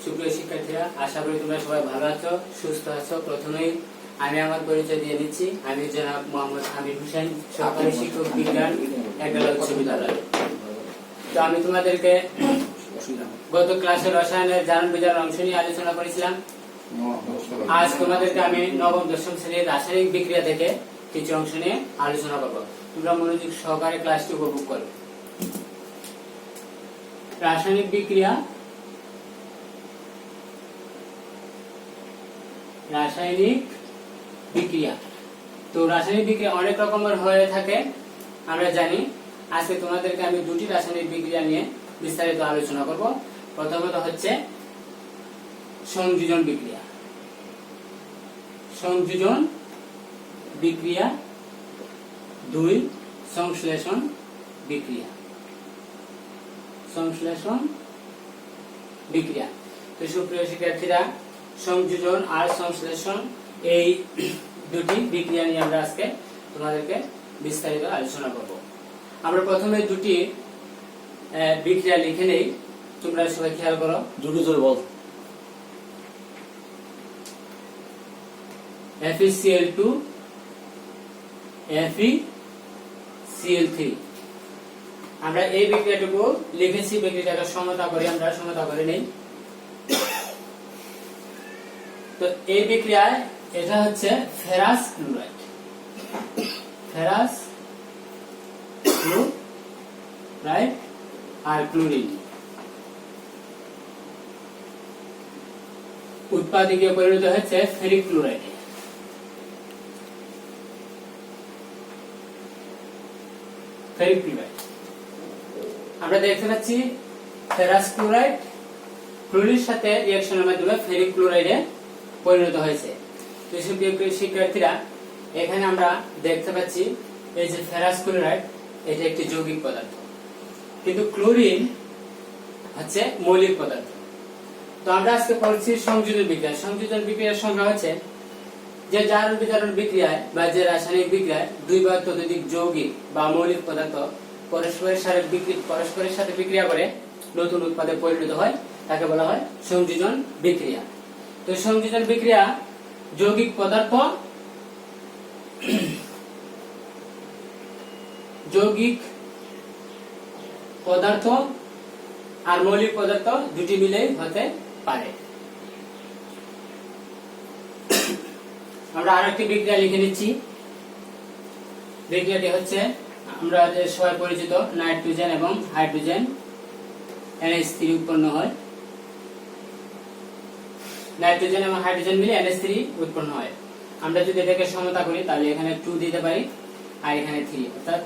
সুপ্রিয় শিক্ষার্থীরা, আশা করি তোমরা সবাই ভালো আছো, সুস্থ আছো। প্রথমেই আমি আমার পরিচয় দিয়ে নিচ্ছি। আমি জনাব মোহাম্মদ আমির হোসেন, সহকারী শিক্ষক বিজ্ঞান, একডালা উচ্চ বিদ্যালয়। তো আমি তোমাদেরকে গত ক্লাসে রসায়নের জারণ বিজারণ অংশ নিয়ে আলোচনা করেছিলাম। আজ তোমাদেরকে আমি নবম দশম শ্রেণীর রাসায়নিক বিক্রিয়া থেকে কিছু অংশ নিয়ে আলোচনা করব। তোমরা মনোযোগ সহকারে ক্লাসটি উপভোগ করবে। রাসায়নিক বিক্রিয়া, রাসায়নিক বিক্রিয়া। তো রাসায়নিক বিক্রিয়া অনেক রকমের হয়ে থাকে, আমরা জানি। আজকে তোমাদেরকে আমি দুটি রাসায়নিক বিক্রিয়া নিয়ে বিস্তারিত আলোচনা করব। প্রথমত হচ্ছে সংযোজন বিক্রিয়া। সংযোজন বিক্রিয়া, দুই সংশ্লেষণ বিক্রিয়া। সংশ্লেষণ বিক্রিয়া। তো সুপ্রিয় শিক্ষার্থীরা, সংযোজন আর সংশ্লেষণ এই দুটি বিক্রিয়া নিয়ে আমরা আজকে তোমাদেরকে বিস্তারিত আলোচনা করব। আমরা প্রথমে দুটি বিক্রিয়া লিখে নেই, তোমরা সবাই খেয়াল করো। দুটো জোরে বল। FeCl2 FeCl3। আমরা এই বিক্রিয়াটুকু লিখেছি, বিক্রিয়াটাকে সমতা করি, আমরা সমতা করে নেই। তো এই বিক্রিয়ায় এটা হচ্ছে ফেরাস ক্লোরাইড। ফেরাস ক্লোরাইড আর ক্লোরিন উৎপাদকে পরিণত হচ্ছে ফেরিক ক্লোরাইডে। ফেরিক ক্লোরাইড আমরা দেখতে পাচ্ছি ফেরাস ক্লোরাইড ক্লোরিনের সাথে রিঅ্যাকশনের মাধ্যমে ফেরিক ক্লোরাইডে পরিণত হয়েছে। তো শিক্ষার্থীরা, এখানে আমরা দেখতে পাচ্ছি এই যে ফেরাস ক্লোরাইড, এটা একটি যৌগিক পদার্থ, কিন্তু ক্লোরিন হচ্ছে মৌলিক পদার্থ। তো আমরা আজকে পড়ছি সংযোজন বিক্রিয়া। সংযোজন বিক্রিয়ার সংজ্ঞা হচ্ছে যে জারণ বিজারণ বিক্রিয়ায় বা যে রাসায়নিক বিক্রিয়ায় দুই বা ততোধিক যৌগিক বা মৌলিক পদার্থ পরস্পরের সাথে বিক্রিয়া করে নতুন উৎপাদে পরিণত হয়, তাকে বলা হয় সংযোজন বিক্রিয়া। তো সংযোজন বিক্রিয়া যৌগিক পদার্থ আর মৌলিক পদার্থ দুটি মিলেই হতে পারে। আমরা আরেকটি বিক্রিয়া লিখে নিচ্ছি। বিক্রিয়াটি হচ্ছে আমরা যে সবাই পরিচিত নাইট্রোজেন এবং হাইড্রোজেন NH3 উৎপন্ন হয়। নাইট্রোজেন এবং হাইড্রোজেন মিলে NH3 উৎপন্ন হয়। আমরা যদি এটাকে সমতা করি তাহলে এখানে 2 দিতে পারি আর এখানে 3, অর্থাৎ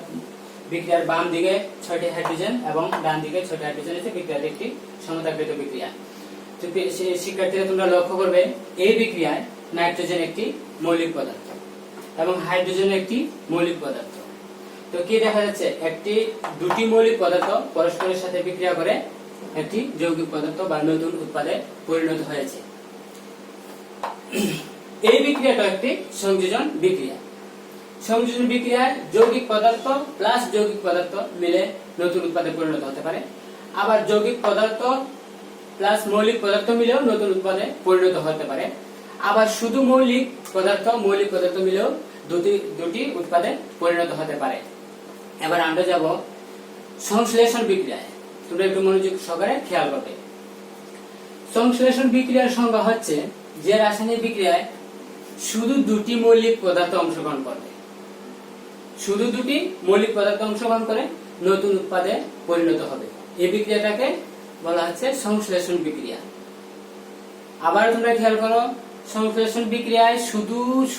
বিক্রিয়ার বাম দিকে 6টি হাইড্রোজেন এবং ডান দিকে 6টি হাইড্রোজেন আছে। বিক্রিয়ার একটি সমতাকৃত বিক্রিয়া। তো শিক্ষার্থীরা, তোমরা লক্ষ্য করবে এই বিক্রিয়ায় নাইট্রোজেন একটি মৌলিক পদার্থ এবং হাইড্রোজেন একটি মৌলিক পদার্থ। তো কি দেখা যাচ্ছে, দুটি মৌলিক পদার্থ পরস্পরের সাথে বিক্রিয়া করে একটি যৌগিক পদার্থ বা নতুন উৎপাদে পরিণত হয়েছে। এই বিক্রিয়াটা একটি সংযোজন বিক্রিয়া। সংযোজন বিক্রিয়ায় যৌগিক পদার্থ প্লাস যৌগিক পদার্থ মিলে নতুন উৎপাদে পরিণত হতে পারে। আবার যৌগিক পদার্থ প্লাস মৌলিক পদার্থ মিলেও নতুন উৎপাদে পরিণত হতে পারে। আবার শুধু মৌলিক পদার্থ মিলেও দুটি উৎপাদে পরিণত হতে পারে। এবার আমরা যাব সংশ্লেষণ বিক্রিয়ায়। তোমরা একটু মনোযোগ সহকারে খেয়াল করবে। সংশ্লেষণ বিক্রিয়ার সংজ্ঞা হচ্ছে যে রাসায়নিক বিক্রিয়ায় শুধু দুটি মৌলিক পদার্থ অংশগ্রহণ করবে। শুধু দুটি মৌলিক পদার্থ অংশগ্রহণ করে নতুন উৎপাদে পরিণত হবে। এই বিক্রিয়াটাকে বলা হচ্ছে সংশ্লেষণ বিক্রিয়া। আবার তোমরা খেয়াল করো, সংশ্লেষণ বিক্রিয়ায়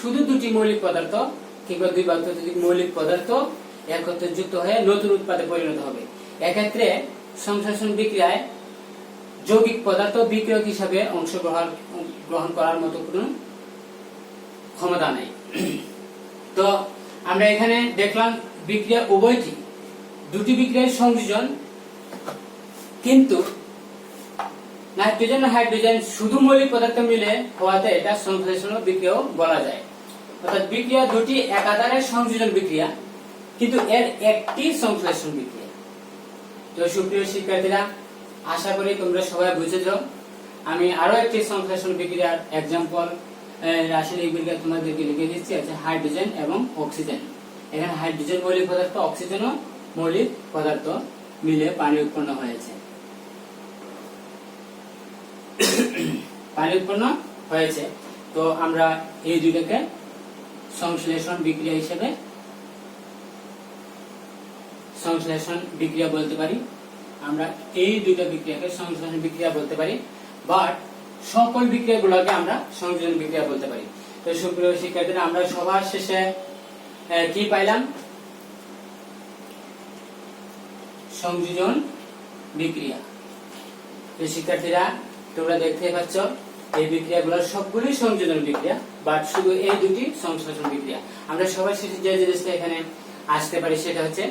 শুধু দুটি মৌলিক পদার্থ কিংবা দুই বা ততোধিক মৌলিক পদার্থ একত্রে যুক্ত হয়ে নতুন উৎপাদে পরিণত হবে। এক্ষেত্রে সংশ্লেষণ বিক্রিয়ায় যৌগিক পদার্থ বিক্রিয়ক হিসাবে গ্রহণ করার মতো কোনো ক্ষমতা নেই। তো আমরা এখানে দেখলাম বিক্রিয়া উভয়টি, দুটি বিক্রিয়ার সংযোজন, কিন্তু নাইট্রোজেন ও হাইড্রোজেন শুধু মৌলিক পদার্থ মিলে হওয়াতে এটা সংশ্লেষণ বিক্রিয়াও বলা যায়। অর্থাৎ বিক্রিয়া দুটি একাধারে সংযোজন বিক্রিয়া, কিন্তু এর একটি সংশ্লেষণ বিক্রিয়া। তো সুপ্রিয় শিক্ষার্থীরা, আশা করি তোমরা সবাই বুঝেছ। আমি আরো একটি সংশ্লেষণ বিক্রিয়ার এক্সাম্পল রাসায়নিক বিক্রিয়া তোমাদেরকে লিখে দিচ্ছি, আছে হাইড্রোজেন এবং অক্সিজেন। এখানে হাইড্রোজেন মৌলিক পদার্থ, অক্সিজেনও মৌলিক পদার্থ মিলে পানি উৎপন্ন হয়েছে। পানি উৎপন্ন হয়েছে, তো আমরা এই দুইটাকে সংশ্লেষণ বিক্রিয়া হিসেবে সংশ্লেষণ বিক্রিয়া বলতে পারি। আমরা এই দুইটা বিক্রিয়াকে সংশ্লেষণ বিক্রিয়া বলতে পারি, বাট সকল বিক্রিয়াগুলোকে আমরা সংযোজন বিক্রিয়া বলতে পারি। তো সুপ্রিয় শিক্ষার্থীরা, আমরা সবার শেষে কি পাইলাম? সংযোজন বিক্রিয়া। তো শিক্ষার্থীরা, তোমরা দেখতে পাচ্ছ এই বিক্রিয়াগুলো সবগুলোই সংযোজন বিক্রিয়া, বাট শুধু এই দুটি সংশ্লেষণ বিক্রিয়া। আমরা সবার শেষে যে জিনিসটা এখানে আসতে পারি সেটা হচ্ছে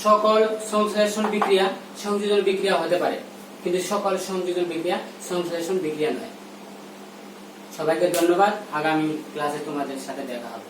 সকল সংশ্লেষণ বিক্রিয়া সংযোজন বিক্রিয়া হতে পারে, কিন্তু সকল সংযোজন বিক্রিয়া সংশ্লেষণ বিক্রিয়া নয়। সবাইকে ধন্যবাদ। আগামী ক্লাসে তোমাদের সাথে দেখা হবে।